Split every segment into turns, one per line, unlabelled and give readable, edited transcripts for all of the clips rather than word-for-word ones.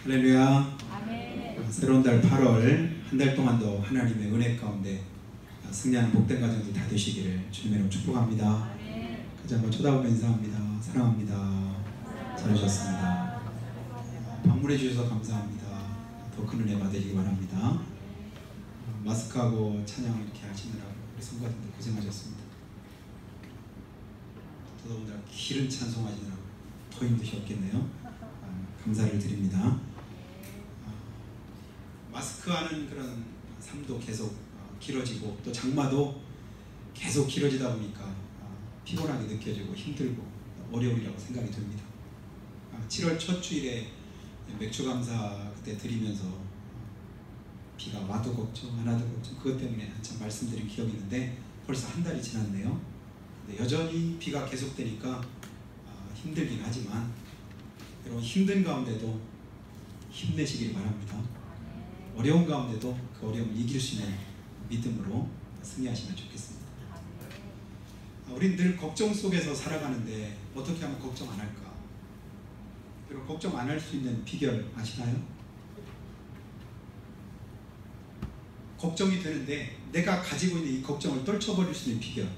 할렐루야.
아멘.
새로운 달 8월 한 달 동안도 하나님의 은혜 가운데 승리하는 복된 가정들 다 되시기를 주님의 이름으로 축복합니다.
아멘.
같이 한번 쳐다보며 인사합니다. 사랑합니다. 잘하셨습니다. 방문해 주셔서 감사합니다. 더 큰 은혜 받으시기 바랍니다. 마스크하고 찬양을 이렇게 하시느라고 우리 성가님들 고생하셨습니다. 더더군다나 길은 찬송하시느라고 더 힘드셨겠네요. 감사를 드립니다. 마스크하는 그런 삶도 계속 길어지고 또 장마도 계속 길어지다 보니까 피곤하게 느껴지고 힘들고 어려움이라고 생각이 듭니다. 7월 첫 주일에 맥주 감사 그때 드리면서 비가 와도 걱정 안 와도 걱정 그것 때문에 한참 말씀드린 기억이 있는데 벌써 한 달이 지났네요. 근데 여전히 비가 계속되니까 힘들긴 하지만 여러분 힘든 가운데도 힘내시길 바랍니다. 어려운 가운데도 그 어려움을 이길 수 있는 믿음으로 승리하시면 좋겠습니다. 우리는 늘 걱정 속에서 살아가는데 어떻게 하면 걱정 안 할까? 그리고 걱정 안 할 수 있는 비결 아시나요? 걱정이 되는데 내가 가지고 있는 이 걱정을 떨쳐버릴 수 있는 비결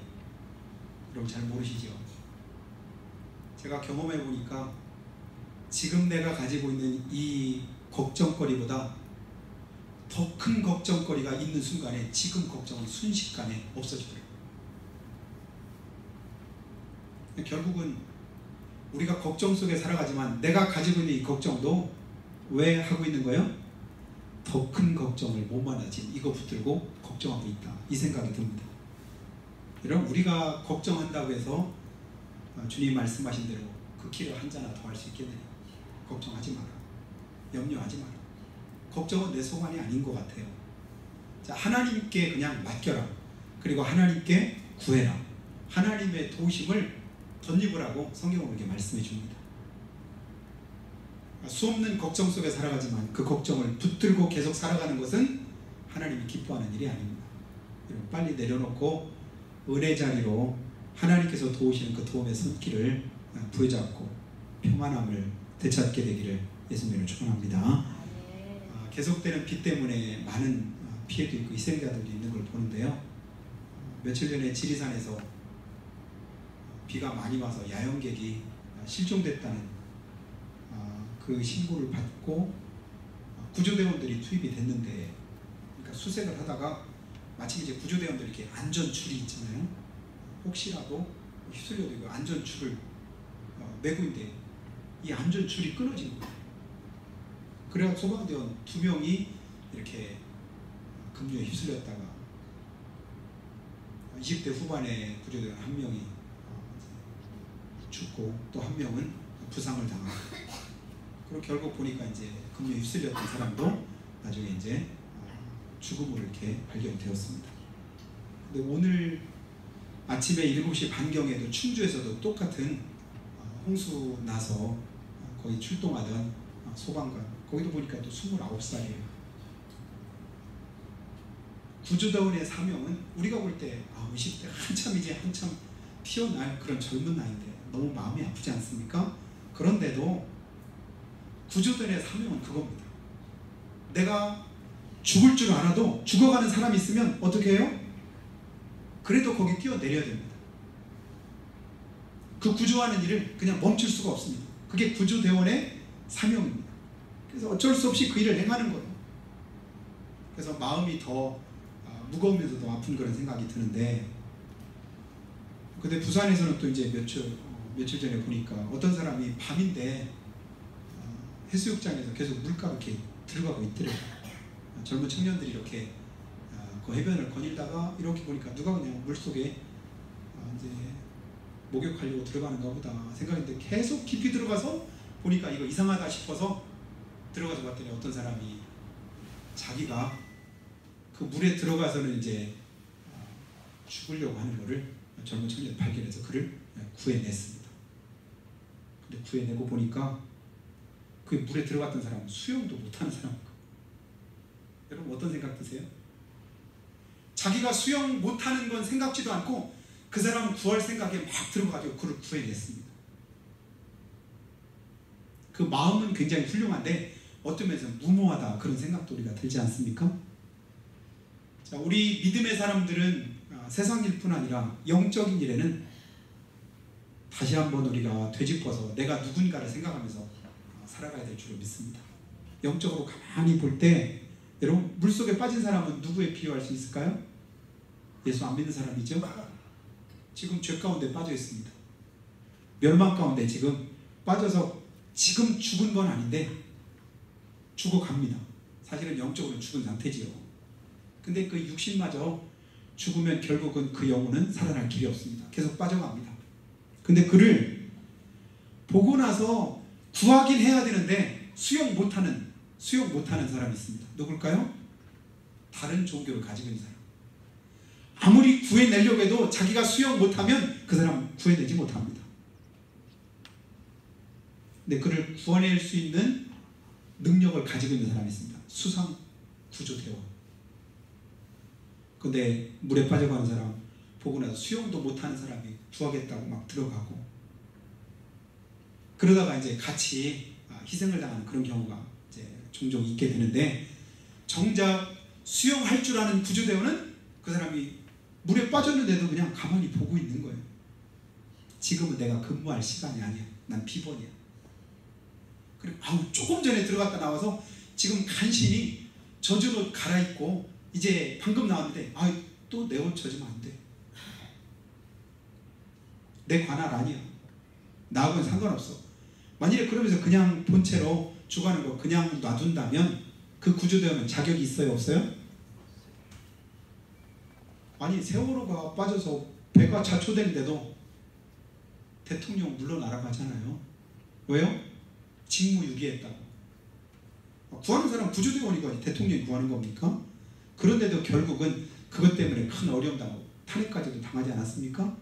여러분 잘 모르시죠? 제가 경험해 보니까 지금 내가 가지고 있는 이 걱정거리보다 더 큰 걱정거리가 있는 순간에 지금 걱정은 순식간에 없어지더라고요. 결국은 우리가 걱정 속에 살아가지만 내가 가지고 있는 이 걱정도 왜 하고 있는 거예요? 더 큰 걱정을 못 만나 지금 이거 붙들고 걱정하고 있다 이 생각이 듭니다. 여러분 우리가 걱정한다고 해서 주님 말씀하신 대로 그 길을 한자나 더 할 수 있겠느냐? 걱정하지 마라. 염려하지 마라. 걱정은 내 소관이 아닌 것 같아요. 자, 하나님께 그냥 맡겨라. 그리고 하나님께 구해라. 하나님의 도우심을 덧입으라고 성경은 이렇게 말씀해 줍니다. 수없는 걱정 속에 살아가지만 그 걱정을 붙들고 계속 살아가는 것은 하나님이 기뻐하는 일이 아닙니다. 여러분 빨리 내려놓고 은혜 자리로 하나님께서 도우시는 그 도움의 손길을 부여잡고 평안함을 되찾게 되기를 예수님으로 축원합니다. 계속되는 비 때문에 많은 피해도 있고 희생자들도 있는 걸 보는데요. 며칠 전에 지리산에서 비가 많이 와서 야영객이 실종됐다는 그 신고를 받고 구조대원들이 투입이 됐는데, 그러니까 수색을 하다가 마침 이제 구조대원들이 이렇게 안전줄이 있잖아요. 혹시라도 휩쓸려도 이거 안전줄을 메고 있는데 이 안전줄이 끊어진 거예요. 그래서 소방대원 2명이 이렇게 급류에 휩쓸렸다가 20대 후반의 구조대원 1명이 죽고 또 1명은 부상을 당하고, 그리고 결국 보니까 이제 급류에 휩쓸렸던 사람도 나중에 이제 죽음으로 이렇게 발견되었습니다. 근데 오늘 아침에 7시 반경에도 충주에서도 똑같은 홍수 나서 거기 출동하던 소방관, 거기도 보니까 또 29살이에요. 구조대원의 사명은 우리가 볼 때 20대 한참 피어날 그런 젊은 나이인데 너무 마음이 아프지 않습니까? 그런데도 구조대원의 사명은 그겁니다. 내가 죽을 줄 알아도 죽어가는 사람이 있으면 어떻게 해요? 그래도 거기 뛰어내려야 됩니다. 그 구조하는 일을 그냥 멈출 수가 없습니다. 그게 구조대원의 사명입니다. 그래서 어쩔 수 없이 그 일을 행하는 거예요. 그래서 마음이 더 무거우면서도 아픈 그런 생각이 드는데, 근데 부산에서는 또 이제 며칠 전에 보니까 어떤 사람이 밤인데 해수욕장에서 계속 물가로 이렇게 들어가고 있더래요. 젊은 청년들이 이렇게 그 해변을 거닐다가 이렇게 보니까 누가 그냥 물속에 이제 목욕하려고 들어가는가 보다 생각했는데 계속 깊이 들어가서 보니까 이거 이상하다 싶어서 들어가서 봤더니 어떤 사람이 자기가 그 물에 들어가서는 이제 죽으려고 하는 거를 젊은 청년이 발견해서 그를 구해냈습니다. 근데 구해내고 보니까 그 물에 들어갔던 사람은 수영도 못하는 사람이고, 여러분 어떤 생각 드세요? 자기가 수영 못하는 건 생각지도 않고 그 사람은 구할 생각에 막 들어가지고 그를 구해냈습니다. 그 마음은 굉장히 훌륭한데 어떤 면에서 무모하다 그런 생각도 우리가 들지 않습니까? 자, 우리 믿음의 사람들은 세상 일뿐 아니라 영적인 일에는 다시 한번 우리가 되짚어서 내가 누군가를 생각하면서 살아가야 될 줄로 믿습니다. 영적으로 가만히 볼 때 여러분 물속에 빠진 사람은 누구에 비유할 수 있을까요? 예수 안 믿는 사람이죠. 지금 죄 가운데 빠져 있습니다. 멸망 가운데 지금 빠져서 지금 죽은 건 아닌데 죽어갑니다. 사실은 영적으로 죽은 상태지요. 근데 그 육신마저 죽으면 결국은 그 영혼은 살아날 길이 없습니다. 계속 빠져갑니다. 근데 그를 보고 나서 구하긴 해야 되는데 수용 못하는 사람이 있습니다. 누굴까요? 다른 종교를 가지고 있는 사람. 아무리 구해내려고 해도 자기가 수용 못하면 그 사람 구해내지 못합니다. 근데 그를 구원할 수 있는 능력을 가지고 있는 사람이 있습니다. 수상 구조대원. 근데 물에 빠져가는 사람 보고 나서 수용도 못하는 사람이 구하겠다고 막 들어가고, 그러다가 이제 같이 희생을 당하는 그런 경우가 이제 종종 있게 되는데, 정작 수용할 줄 아는 구조대원은 그 사람이 물에 빠졌는데도 그냥 가만히 보고 있는 거예요. 지금은 내가 근무할 시간이 아니야. 난 비번이야. 그리고 조금 전에 들어갔다 나와서 지금 간신히 젖은 옷 갈아입고 이제 방금 나왔는데 또 내 옷 젖으면 안 돼. 내 관할 아니야. 나하고는 상관없어. 만일에 그러면서 그냥 본체로 죽어가는 거 그냥 놔둔다면 그 구조대원은 자격이 있어요, 없어요? 아니 세월호가 빠져서 배가 자초되는데도 대통령 물러나라고 하잖아요. 왜요? 직무유기했다고. 구하는 사람 구조대원이고 대통령이 구하는 겁니까? 그런데도 결국은 그것 때문에 큰 어려움 당하고 탄핵까지도 당하지 않았습니까?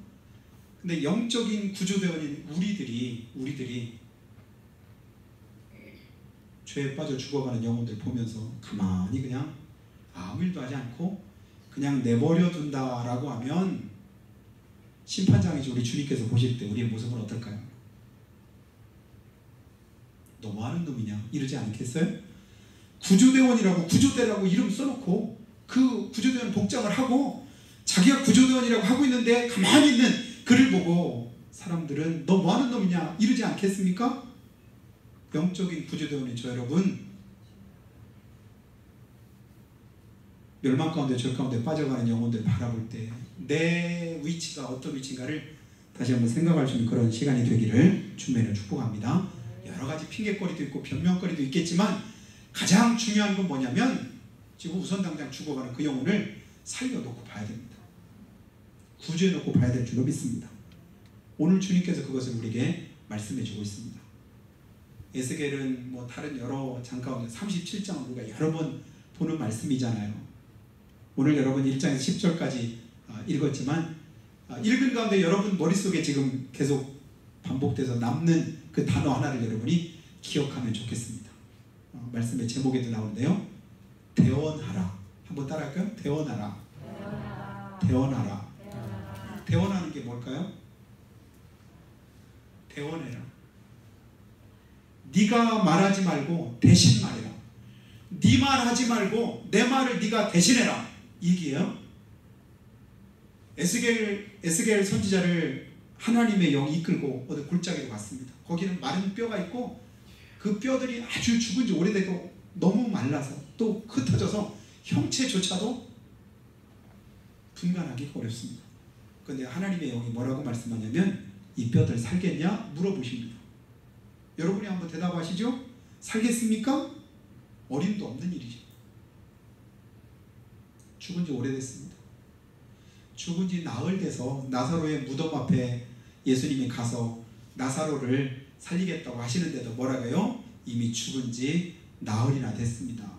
근데 영적인 구조대원인 우리들이 죄에 빠져 죽어가는 영혼들 보면서 가만히 그냥 아무 일도 하지 않고 그냥 내버려 둔다라고 하면 심판장이죠. 우리 주님께서 보실 때 우리의 모습은 어떨까요? 너 뭐하는 놈이냐 이러지 않겠어요? 구조대원이라고 구조대라고 이름 써놓고 그 구조대원 복장을 하고 자기가 구조대원이라고 하고 있는데 가만히 있는 그를 보고 사람들은 너 뭐하는 놈이냐 이러지 않겠습니까? 영적인 구조대원이죠. 여러분, 멸망 가운데 죄 가운데 빠져가는 영혼들 바라볼 때 내 위치가 어떤 위치인가를 다시 한번 생각할 수 있는 그런 시간이 되기를 주님으로 축복합니다. 여러 가지 핑계거리도 있고 변명거리도 있겠지만 가장 중요한 건 뭐냐면 지금 우선 당장 죽어가는 그 영혼을 살려놓고 봐야 됩니다. 구조해놓고 봐야 될 줄로 믿습니다. 오늘 주님께서 그것을 우리에게 말씀해주고 있습니다. 에스겔은 뭐 다른 여러 장 가운데 37장을 우리가 여러 번 보는 말씀이잖아요. 오늘 여러분 1장에서 10절까지 읽었지만 읽은 가운데 여러분 머릿속에 지금 계속 반복돼서 남는 그 단어 하나를 여러분이 기억하면 좋겠습니다. 말씀의 제목에도 나오는데요. 대언하라. 한번 따라할까요? 대언하라. 대언하라. 대언하는 게 뭘까요? 대언해라. 네가 말하지 말고 대신 말해라. 네 말하지 말고 내 말을 네가 대신해라. 이 얘기예요. 에스겔 선지자를 하나님의 영이 이끌고 어느 골짜기로 갔습니다. 거기는 마른 뼈가 있고 그 뼈들이 아주 죽은 지 오래되고 너무 말라서 또 흩어져서 형체조차도 분간하기 어렵습니다. 그런데 하나님의 영이 뭐라고 말씀하냐면 이 뼈들 살겠냐 물어보십니다. 여러분이 한번 대답하시죠? 살겠습니까? 어림도 없는 일이죠. 죽은 지 오래됐습니다. 죽은 지 나흘 돼서 나사로의 무덤 앞에 예수님이 가서 나사로를 살리겠다고 하시는데도 뭐라고요? 이미 죽은 지 나흘이나 됐습니다.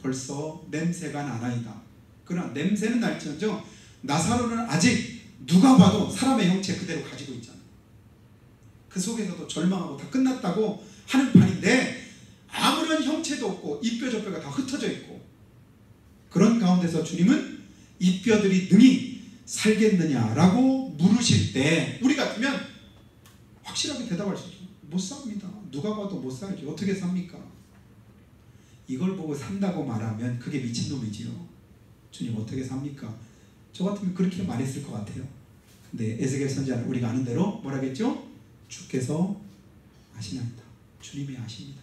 벌써 냄새가 나나이다. 그러나 냄새는 날지언정 나사로는 아직 누가 봐도 사람의 형체 그대로 가지고 있잖아요. 그 속에서도 절망하고 다 끝났다고 하는 판인데 아무런 형체도 없고 이 뼈 저 뼈가 다 흩어져 있고 그런 가운데서 주님은 이 뼈들이 능히 살겠느냐라고 물으실 때 우리 같으면 확실하게 대답할 수 있죠. 못 삽니다. 누가 봐도 못 살죠. 어떻게 삽니까? 이걸 보고 산다고 말하면 그게 미친놈이지요. 주님 어떻게 삽니까? 저 같으면 그렇게 말했을 것 같아요. 근데 에스겔 선지자는 우리가 아는 대로 뭐라겠죠? 주께서 아시나이다. 주님이 아십니다.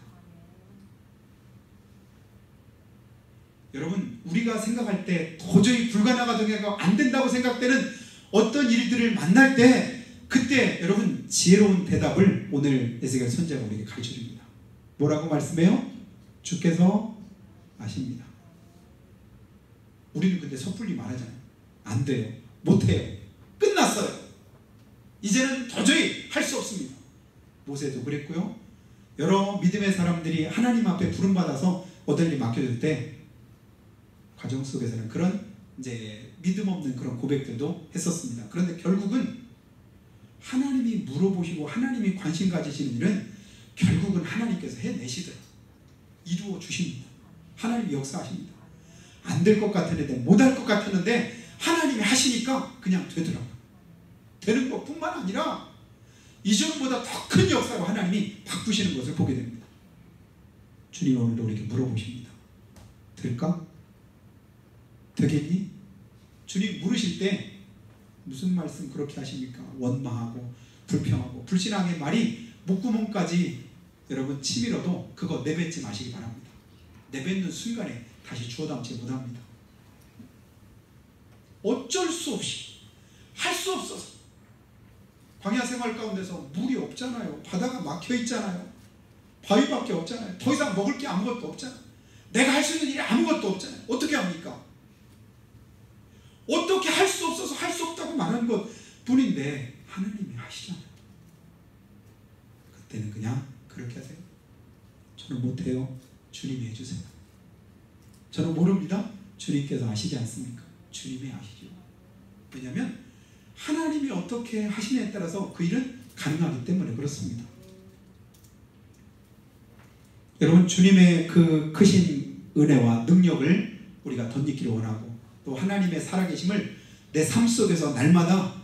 여러분, 우리가 생각할 때 도저히 불가능하다고 안 된다고 생각되는 어떤 일들을 만날 때 그때 여러분 지혜로운 대답을 오늘 에스겔 선지자가 우리에게 가르쳐 줍니다. 뭐라고 말씀해요? 주께서 아십니다. 우리는 근데 섣불리 말하잖아요. 안 돼요. 못해요. 끝났어요. 이제는 도저히 할 수 없습니다. 모세도 그랬고요. 여러 믿음의 사람들이 하나님 앞에 부름받아서 어떤 일이 맡겨질 때 과정 속에서는 그런 이제 믿음 없는 그런 고백들도 했었습니다. 그런데 결국은 하나님이 물어보시고 하나님이 관심 가지시는 일은 결국은 하나님께서 해내시더라고요. 이루어 주십니다. 하나님이 역사하십니다. 안 될 것 같았는데 못할 것 같았는데 하나님이 하시니까 그냥 되더라고요. 되는 것뿐만 아니라 이전보다 더 큰 역사로 하나님이 바꾸시는 것을 보게 됩니다. 주님 오늘도 우리에게 물어보십니다. 될까? 되겠니? 주님 물으실 때 무슨 말씀 그렇게 하십니까? 원망하고 불평하고 불신앙의 말이 목구멍까지 여러분 치밀어도 그거 내뱉지 마시기 바랍니다. 내뱉는 순간에 다시 주워 담지 못합니다. 어쩔 수 없이 할 수 없어서 광야 생활 가운데서 물이 없잖아요. 바다가 막혀 있잖아요. 바위밖에 없잖아요. 더 이상 먹을 게 아무것도 없잖아요. 내가 할 수 있는 일이 아무것도 없잖아요. 어떻게 합니까? 어떻게 할 수 없어서 할 수 없다고 말하는 것 뿐인데 하나님이 하시잖아요. 그때는 그냥 그렇게 하세요. 저는 못해요. 주님이 해주세요. 저는 모릅니다. 주님께서 아시지 않습니까? 주님이 아시죠. 왜냐하면 하나님이 어떻게 하시냐에 따라서 그 일은 가능하기 때문에 그렇습니다. 여러분, 주님의 그 크신 은혜와 능력을 우리가 덧입기를 원하고 또 하나님의 살아계심을 내 삶 속에서 날마다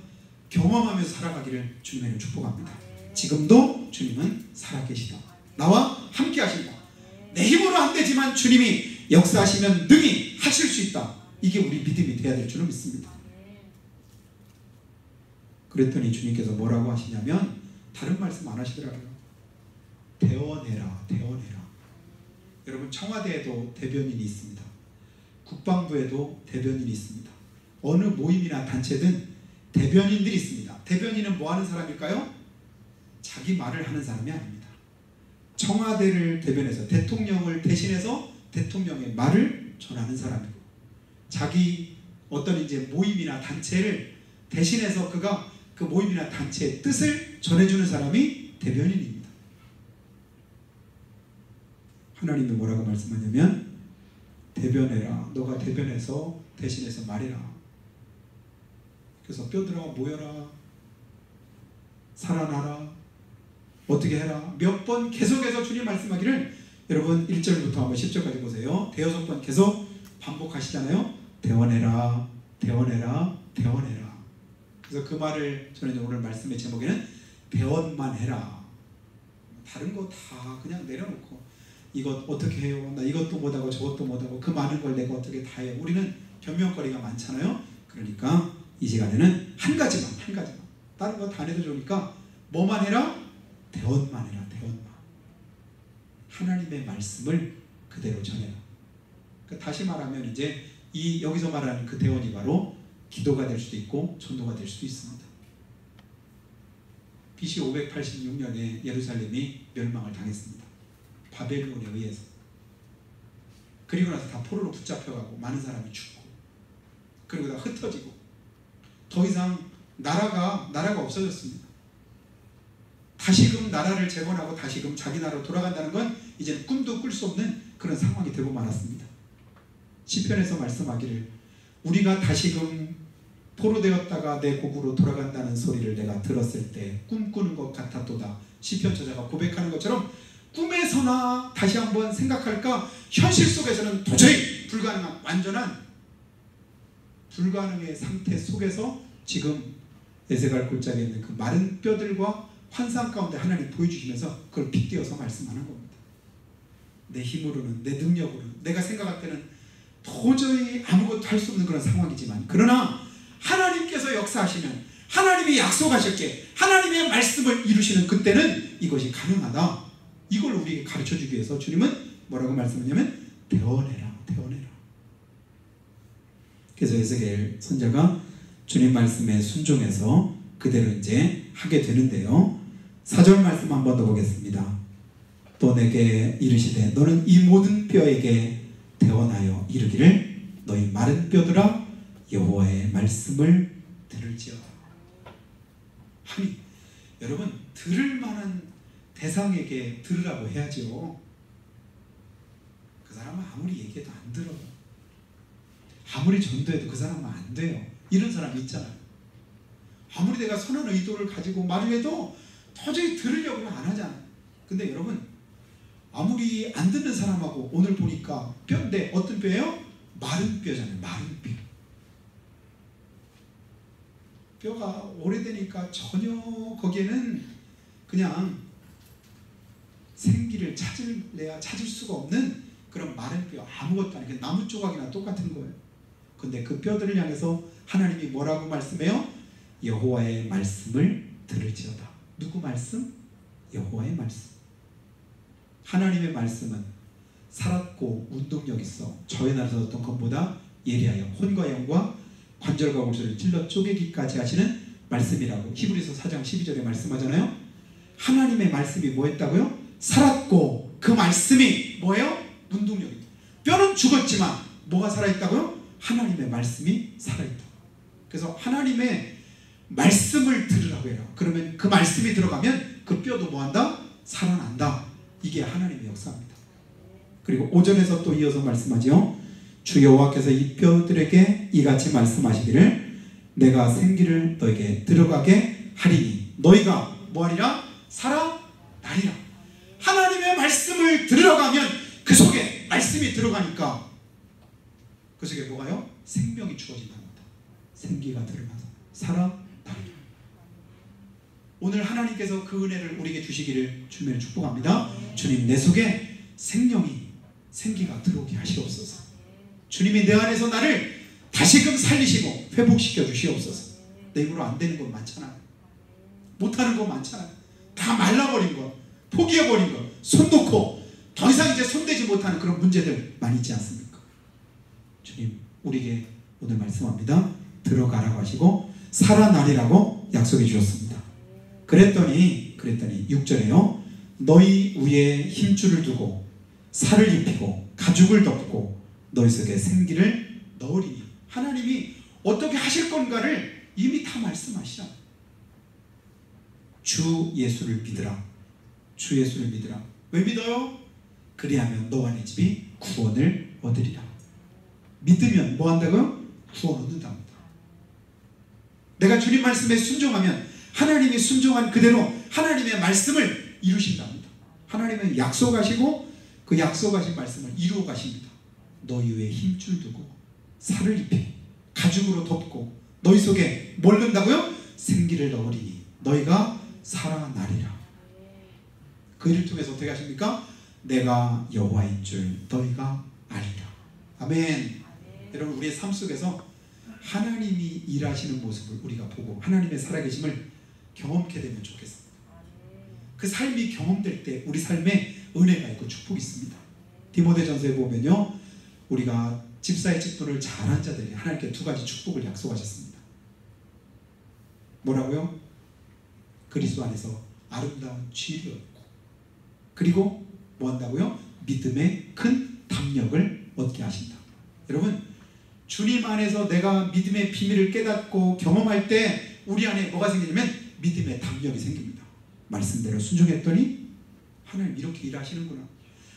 경험하면서 살아가기를 주님의 축복합니다. 지금도 주님은 살아계시다. 나와 함께 하신다. 내 힘으로 안 되지만 주님이 역사하시면 능히 하실 수 있다. 이게 우리 믿음이 되어야 될 줄은 믿습니다. 그랬더니 주님께서 뭐라고 하시냐면 다른 말씀 안 하시더라고요. 대원해라, 대원해라. 여러분, 청와대에도 대변인이 있습니다. 국방부에도 대변인이 있습니다. 어느 모임이나 단체든 대변인들이 있습니다. 대변인은 뭐 하는 사람일까요? 자기 말을 하는 사람이 아닙니다. 청와대를 대변해서 대통령을 대신해서 대통령의 말을 전하는 사람이고, 자기 어떤 이제 모임이나 단체를 대신해서 그가 그 모임이나 단체의 뜻을 전해주는 사람이 대변인입니다. 하나님이 뭐라고 말씀하냐면 대변해라. 너가 대변해서 대신해서 말해라. 그래서 뼈들아 모여라. 살아나라. 어떻게 해라. 몇 번 계속해서 주님 말씀하기를 여러분 1절부터 한번 10절까지 보세요. 대여섯 번 계속 반복하시잖아요. 대원해라. 대원해라. 대원해라. 그래서 그 말을 저는 오늘 말씀의 제목에는 대원만 해라. 다른 거 다 그냥 내려놓고 이것 어떻게 해요? 나 이것도 못하고 저것도 못하고 그 많은 걸 내가 어떻게 다 해요? 우리는 변명거리가 많잖아요. 그러니까 이 시간에는 한 가지만 다른 거 다 해도 좋으니까 뭐만 해라? 대원만 해라. 대원만. 하나님의 말씀을 그대로 전해라. 그러니까 다시 말하면 이제 이 여기서 말하는 그 대원이 바로 기도가 될 수도 있고 전도가 될 수도 있습니다. BC 586년에 예루살렘이 멸망을 당했습니다. 바벨론에 의해서. 그리고 나서 다 포로로 붙잡혀가고 많은 사람이 죽고 그리고 다 흩어지고 더 이상 나라가 없어졌습니다. 다시금 나라를 재건하고 다시금 자기 나라로 돌아간다는 건 이제 꿈도 꿀 수 없는 그런 상황이 되고 말았습니다. 시편에서 말씀하기를 우리가 다시금 포로되었다가 내 고국으로 돌아간다는 소리를 내가 들었을 때 꿈꾸는 것 같았도다. 시편 저자가 고백하는 것처럼 꿈에서나 다시 한번 생각할까? 현실 속에서는 도저히 불가능한 완전한 불가능의 상태 속에서 지금 에스겔 골짜기에 있는 그 마른 뼈들과 환상 가운데 하나님 보여주시면서 그걸 빗대어서 말씀하는 겁니다. 내 힘으로는, 내 능력으로는, 내가 생각할 때는 도저히 아무것도 할 수 없는 그런 상황이지만, 그러나 하나님께서 역사하시면, 하나님이 약속하실 때 하나님의 말씀을 이루시는 그때는 이것이 가능하다. 이걸 우리에게 가르쳐주기 위해서 주님은 뭐라고 말씀하냐면 대언해라, 대언해라. 그래서 에스겔 선지자가 주님 말씀에 순종해서 그대로 이제 하게 되는데요. 4절 말씀 한 번 더 보겠습니다. 또 내게 이르시되 너는 이 모든 뼈에게 대언하여 이르기를 너희 마른 뼈들아 여호와의 말씀을 들을지어다. 아니 여러분, 들을 만한 대상에게 들으라고 해야죠. 그 사람은 아무리 얘기해도 안 들어요. 아무리 전도해도 그 사람은 안 돼요. 이런 사람이 있잖아요. 아무리 내가 선한 의도를 가지고 말을 해도 도저히 들으려고는 안 하잖아요. 근데 여러분, 아무리 안 듣는 사람하고 오늘 보니까 뼈인데 어떤 뼈예요? 마른 뼈잖아요. 마른 뼈. 뼈가 오래되니까 전혀 거기에는 그냥 생기를 찾을 수가 없는 그런 마른 뼈, 아무것도 아니고 나무 조각이나 똑같은 거예요. 근데 그 뼈들을 향해서 하나님이 뭐라고 말씀해요? 여호와의 말씀을 들을지어다. 누구 말씀? 여호와의 말씀. 하나님의 말씀은 살았고 운동력 있어 저의 나라에서 어떤 것보다 예리하여 혼과 영과 관절과 골수를 찔러 쪼개기까지 하시는 말씀이라고 히브리서 4장 12절에 말씀하잖아요. 하나님의 말씀이 뭐였다고요? 살았고 그 말씀이 뭐예요? 운동력이다. 뼈는 죽었지만 뭐가 살아있다고요? 하나님의 말씀이 살아있다. 그래서 하나님의 말씀을 들으라고 해요. 그러면 그 말씀이 들어가면 그 뼈도 뭐한다? 살아난다. 이게 하나님의 역사입니다. 그리고 5절에서 또 이어서 말씀하지요. 주 여호와께서 이 뼈들에게 이같이 말씀하시기를 내가 생기를 너에게 들어가게 하리니 너희가 뭐하리라? 살아나리라. 하나님의 말씀을 들어가면 그 속에 말씀이 들어가니까 그 속에 뭐가요? 생명이 주어진답니다. 생기가 들어가서 살아나리라. 오늘 하나님께서 그 은혜를 우리에게 주시기를 주님을 축복합니다. 주님, 내 속에 생기가 들어오게 하시옵소서. 주님이 내 안에서 나를 다시금 살리시고 회복시켜 주시옵소서. 내 입으로 안 되는 건 많잖아요. 못하는 건 많잖아요. 다 말라버린 것, 포기해버린 것, 손 놓고 더 이상 이제 손대지 못하는 그런 문제들 많이 있지 않습니까? 주님, 우리에게 오늘 말씀합니다. 들어가라고 하시고 살아나리라고 약속해 주셨습니다. 그랬더니 6절에요. 너희 위에 힘줄을 두고 살을 입히고 가죽을 덮고 너희 속에 생기를 넣으리니. 하나님이 어떻게 하실 건가를 이미 다 말씀하시잖아요. 주 예수를 믿으라. 주 예수를 믿으라. 왜 믿어요? 그리하면 너와 네 집이 구원을 얻으리라. 믿으면 뭐 한다고요? 구원 얻는답니다. 내가 주님 말씀에 순종하면 하나님이 순종한 그대로 하나님의 말씀을 이루신답니다. 하나님은 약속하시고 그 약속하신 말씀을 이루어 가십니다. 너희 위에 힘줄 두고 살을 입히 가죽으로 덮고 너희 속에 뭘 넣는다고요? 생기를 넣으리니 너희가 살아나리라. 그 일을 통해서 어떻게 하십니까? 내가 여호와인 줄 너희가 알리라. 아멘. 여러분, 우리의 삶 속에서 하나님이 일하시는 모습을 우리가 보고 하나님의 살아계심을 경험하게 되면 좋겠습니다. 그 삶이 경험될 때 우리 삶에 은혜가 있고 축복이 있습니다. 디모데전서에 보면요, 우리가 집사의 직분을 잘한 자들이 하나님께 두 가지 축복을 약속하셨습니다. 뭐라고요? 그리스도 안에서 아름다운 지혜를 얻고, 그리고 뭐 한다고요? 믿음의 큰 담력을 얻게 하신다. 여러분, 주님 안에서 내가 믿음의 비밀을 깨닫고 경험할 때 우리 안에 뭐가 생기냐면 믿음의 담력이 생깁니다. 말씀대로 순종했더니 하나님 이렇게 일하시는구나.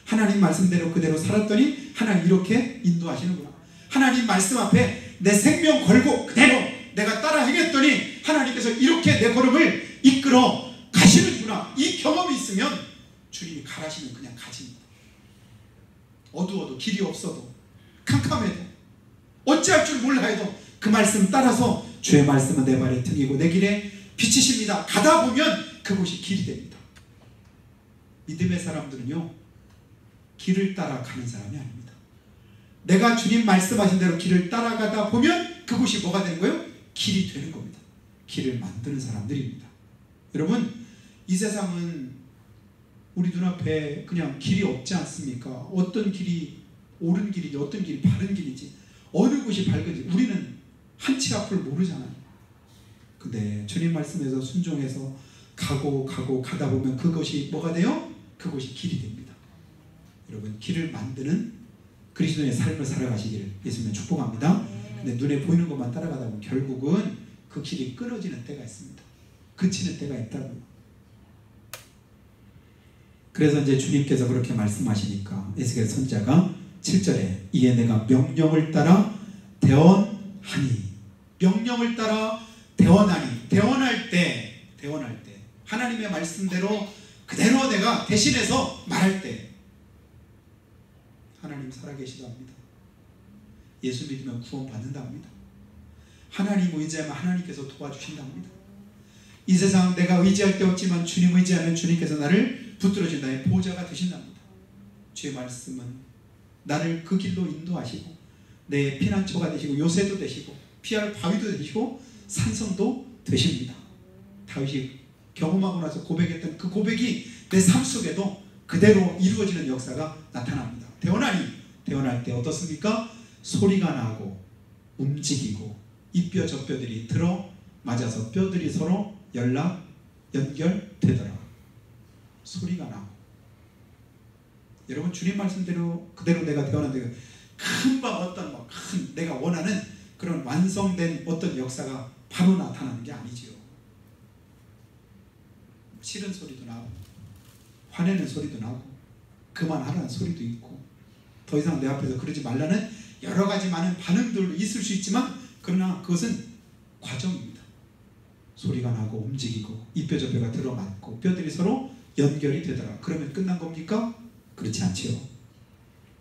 하나님 말씀대로 그대로 살았더니 하나님 이렇게 인도하시는구나. 하나님 말씀 앞에 내 생명 걸고 그대로 내가 따라 행했더니 하나님께서 이렇게 내 걸음을 이끌어 가시는구나. 이 경험이 있으면 주님이 가라시면 그냥 가십니다. 어두워도 길이 없어도 캄캄해도 어찌할 줄 몰라 해도 그 말씀 따라서 주의 말씀은 내 발의 등이고 내 길에 빛이십니다. 가다 보면 그곳이 길이 됩니다. 믿음의 사람들은요, 길을 따라가는 사람이 아닙니다. 내가 주님 말씀하신 대로 길을 따라가다 보면 그곳이 뭐가 되는 거예요? 길이 되는 겁니다. 길을 만드는 사람들입니다. 여러분, 이 세상은 우리 눈앞에 그냥 길이 없지 않습니까? 어떤 길이 옳은 길이지, 어떤 길이 바른 길이지, 어느 곳이 밝은지 우리는 한치 앞을 모르잖아요. 근데 주님 말씀에서 순종해서 가다 보면 그것이 뭐가 돼요? 그것이 길이 됩니다. 여러분, 길을 만드는 그리스도의 삶을 살아가시기를 예수님은 축복합니다. 근데 눈에 보이는 것만 따라가다 보면 결국은 그 길이 끊어지는 때가 있습니다. 그치는 때가 있다고요. 그래서 이제 주님께서 그렇게 말씀하시니까 에스겔 선지자가 7절에 이에 내가 명령을 따라 대언하니, 명령을 따라 대언하니, 대언할 때 하나님의 말씀대로 그대로 내가 대신해서 말할 때 하나님 살아계시답니다. 예수 믿으면 구원받는답니다. 하나님 의지하면 하나님께서 도와주신답니다. 이 세상 내가 의지할 데 없지만 주님 의지하면 주님께서 나를 붙들어준 나의 보호자가 되신답니다. 주의 말씀은 나를 그 길로 인도하시고 내 피난처가 되시고 요새도 되시고 피할 바위도 되시고 산성도 되십니다. 다윗이 경험하고 나서 고백했던 그 고백이 내 삶 속에도 그대로 이루어지는 역사가 나타납니다. 대언할 때 어떻습니까? 소리가 나고 움직이고 이 뼈 저 뼈들이 들어 맞아서 뼈들이 서로 연결되더라. 소리가 나고. 여러분, 주님 말씀대로 그대로 내가 대언하는데 금방 어떤 큰 내가 원하는 그런 완성된 어떤 역사가 바로 나타나는 게 아니지요. 싫은 소리도 나고 화내는 소리도 나고 그만하라는 소리도 있고 더 이상 내 앞에서 그러지 말라는 여러 가지 많은 반응들도 있을 수 있지만 그러나 그것은 과정입니다. 소리가 나고 움직이고 이 뼈 저 뼈가 들어맞고 뼈들이 서로 연결이 되더라. 그러면 끝난 겁니까? 그렇지 않지요.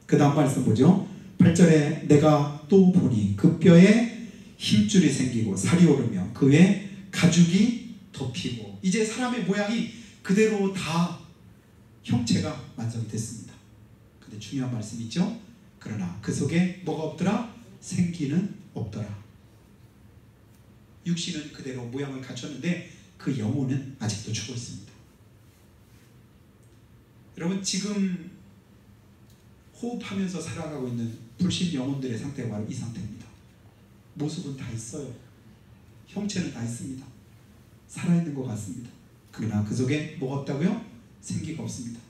그 다음 말씀 보죠. 8절에 내가 또 보니 그 뼈에 힘줄이 생기고 살이 오르며 그 위에 가죽이 덮이고 이제 사람의 모양이 그대로 다 형체가 완성이 됐습니다. 근데 중요한 말씀이 있죠. 그러나 그 속에 뭐가 없더라? 생기는 없더라. 육신은 그대로 모양을 갖췄는데 그 영혼은 아직도 죽어 있습니다. 여러분, 지금 호흡하면서 살아가고 있는 불신 영혼들의 상태가 바로 이 상태입니다. 모습은 다 있어요. 형체는 다 있습니다. 살아있는 것 같습니다. 그러나 그 속에 뭐가 없다고요? 생기가 없습니다.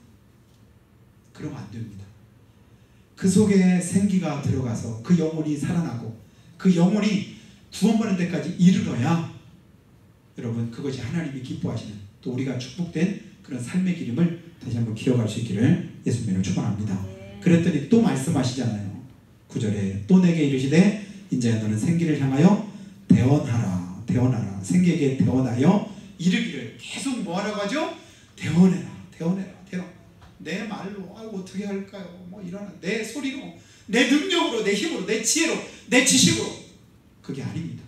그러면 안 됩니다. 그 속에 생기가 들어가서 그 영혼이 살아나고 그 영혼이 구원받는 데까지 이르러야 여러분 그것이 하나님이 기뻐하시는 또 우리가 축복된 그런 삶의 길임을 다시 한번 기억할 수 있기를 예수님으로 축원합니다. 그랬더니 또 말씀하시잖아요. 9절에 또 내게 이르시되 이제 너는 생기를 향하여 대언하라. 생기에게 대언하여 이르기를. 계속 뭐하라고 하죠? 대언해라. 내 말로 어떻게 할까요? 뭐 이러나 내 소리로 내 능력으로 내 힘으로 내 지혜로 내 지식으로 그게 아닙니다.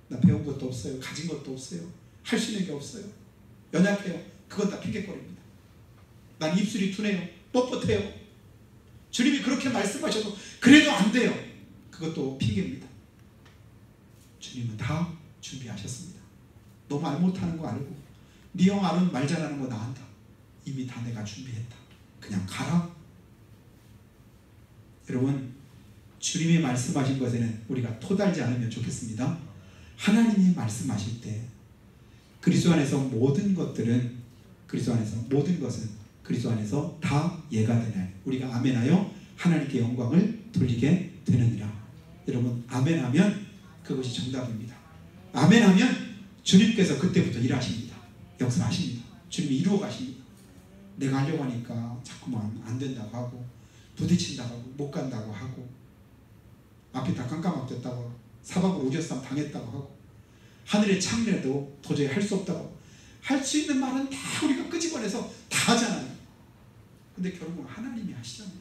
나 배운 것도 없어요. 가진 것도 없어요. 할 수 있는 게 없어요. 연약해요. 그건 다 핑계거리입니다. 난 입술이 둔해요. 뻣뻣해요. 주님이 그렇게 말씀하셔도 그래도 안 돼요. 그것도 핑계입니다. 주님은 다 준비하셨습니다. 너 말 못하는 거 알고 네 형 아론 말 잘하는 거 나 안다. 이미 다 내가 준비했다. 그냥 가라. 여러분, 주님이 말씀하신 것에는 우리가 토달지 않으면 좋겠습니다. 하나님이 말씀하실 때 그리스도 안에서 모든 것은 그리스도 안에서 다 예가 되네. 우리가 아멘하여 하나님께 영광을 돌리게 되느니라. 여러분, 아멘하면 그것이 정답입니다. 아멘하면 주님께서 그때부터 일하십니다. 역사하십니다. 주님이 이루어 가십니다. 내가 하려고 하니까 자꾸만 안 된다고 하고 부딪힌다고 하고 못 간다고 하고 앞이 다 깜깜합됐다고 하고 사방으로 우겨싸움 당했다고 하고 하늘의 창내도 도저히 할 수 없다고 하고 할 수 있는 말은 다 우리가 끄집어내서 다 하잖아요. 근데 결국은 하나님이 하시잖아요.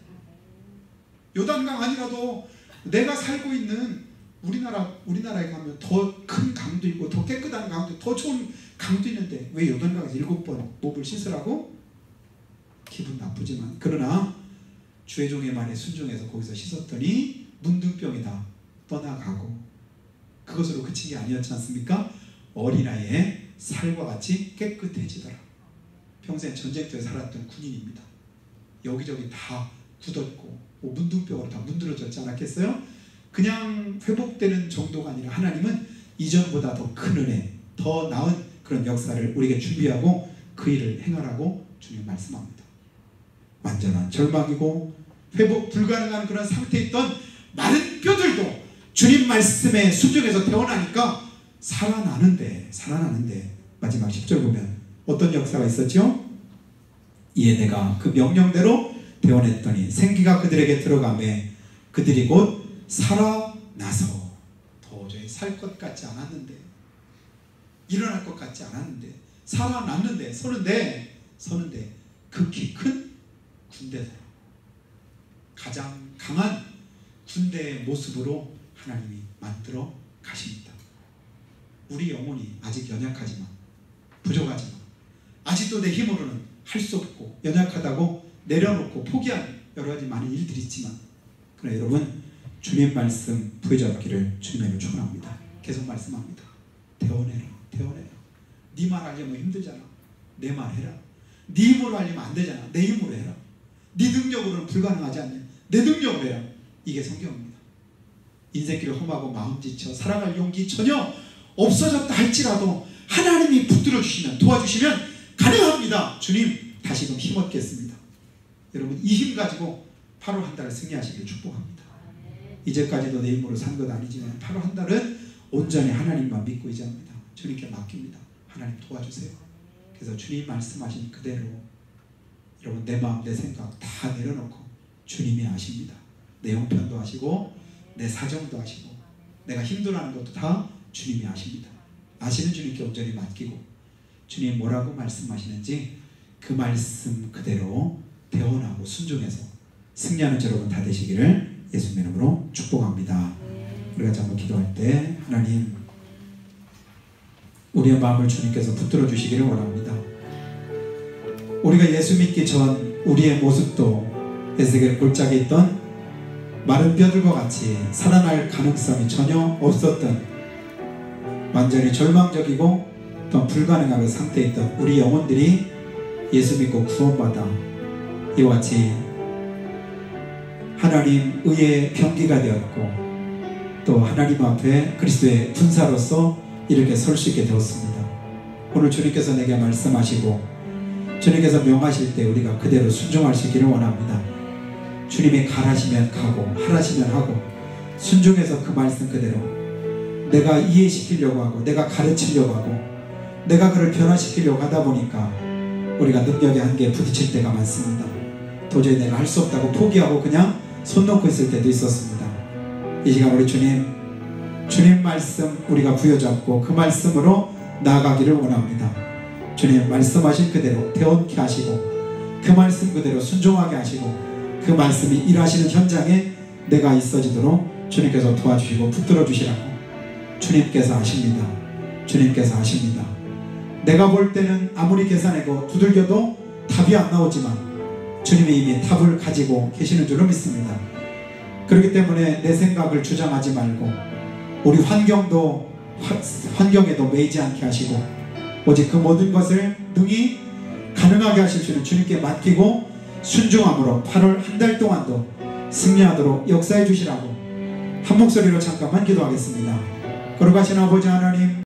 요단강 아니라도 내가 살고 있는 우리나라에 가면 더 큰 강도 있고 더 깨끗한 강도 더 좋은 강도 있는데 왜 요단강에서 7번 몸을 씻으라고? 기분 나쁘지만 그러나 주의 종의 말에 순종해서 거기서 씻었더니 문둥병이 다 떠나가고 그것으로 그친 게 아니었지 않습니까? 어린아이의 살과 같이 깨끗해지더라. 평생 전쟁터에 살았던 군인입니다. 여기저기 다 굳었고 문둥병으로 다 문드러졌지 않았겠어요? 그냥 회복되는 정도가 아니라 하나님은 이전보다 더 큰 은혜, 더 나은 그런 역사를 우리에게 준비하고 그 일을 행하라고 주님 말씀합니다. 완전한 절망이고 회복 불가능한 그런 상태에 있던 마른 뼈들도 주님 말씀에 순종해서 태어나니까 살아나는데 마지막 10절 보면 어떤 역사가 있었죠? 이에 내가 그 명령대로 대원했더니 생기가 그들에게 들어가매 그들이 곧 살아나서 도저히 살 것 같지 않았는데 일어날 것 같지 않았는데 살아났는데 서는데 극히 큰 군대더라. 가장 강한 군대의 모습으로 하나님이 만들어 가십니다. 우리 영혼이 아직 연약하지만 부족하지만 아직도 내 힘으로는 할 수 없고 연약하다고 내려놓고 포기한 여러 가지 많은 일들이 있지만 그러나 여러분 주님 말씀 부여잡기를 주님으로 축원합니다. 계속 말씀합니다. 대원해라. 네 말 하려면 힘들잖아. 내 말 해라. 네 힘으로 하려면 안 되잖아. 내 힘으로 해라. 네 능력으로는 불가능하지 않냐. 내 능력으로 해라. 이게 성경입니다. 인생길을 험하고 마음 지쳐 살아갈 용기 전혀 없어졌다 할지라도 하나님이 붙들어 주시면 도와주시면 가능합니다. 주님 다시금 힘없겠습니다. 여러분 이 힘 가지고 8월 한 달을 승리하시길 축복합니다. 이제까지도 내 힘으로 산 것 아니지만 8월 한 달은 온전히 하나님만 믿고 의지합니다. 주님께 맡깁니다. 하나님 도와주세요. 그래서 주님 말씀하신 그대로 여러분 내 마음 내 생각 다 내려놓고 주님이 아십니다. 내 형편도 아시고 내 사정도 아시고 내가 힘들어하는 것도 다 주님이 아십니다. 아시는 주님께 온전히 맡기고 주님 뭐라고 말씀하시는지 그 말씀 그대로 대언하고 순종해서 승리하는 여러분 다 되시기를 예수님 이름으로 축복합니다. 우리가 한번 기도할 때 하나님 우리의 마음을 주님께서 붙들어 주시기를 원합니다. 우리가 예수 믿기 전 우리의 모습도 에스겔 골짜기에 있던 마른 뼈들과 같이 살아날 가능성이 전혀 없었던 완전히 절망적이고 또 불가능한 상태에 있던 우리 영혼들이 예수 믿고 구원받아 이와 같이 하나님 의의 병기가 되었고 또 하나님 앞에 그리스도의 군사로서 이렇게 설 수 있게 되었습니다. 오늘 주님께서 내게 말씀하시고 주님께서 명하실 때 우리가 그대로 순종할 수 있기를 원합니다. 주님이 가라시면 가고 하라시면 하고 순종해서 그 말씀 그대로 내가 이해시키려고 하고 내가 가르치려고 하고 내가 그를 변화시키려고 하다 보니까 우리가 능력의 한계에 부딪힐 때가 많습니다. 도저히 내가 할 수 없다고 포기하고 그냥 손 놓고 있을 때도 있었습니다. 이 시간 우리 주님 말씀 우리가 부여잡고 그 말씀으로 나아가기를 원합니다. 주님 말씀하신 그대로 대언케 하시고 그 말씀 그대로 순종하게 하시고 그 말씀이 일하시는 현장에 내가 있어지도록 주님께서 도와주시고 붙들어 주시라고 주님께서 하십니다. 주님께서 하십니다. 내가 볼 때는 아무리 계산하고 두들겨도 답이 안 나오지만 주님이 이미 답을 가지고 계시는 줄로 믿습니다. 그렇기 때문에 내 생각을 주장하지 말고 우리 환경에도 매이지 않게 하시고 오직 그 모든 것을 능히 가능하게 하실 수 있는 주님께 맡기고 순종함으로 8월 한 달 동안도 승리하도록 역사해 주시라고 한 목소리로 잠깐만 기도하겠습니다. 거룩하신 아버지 하나님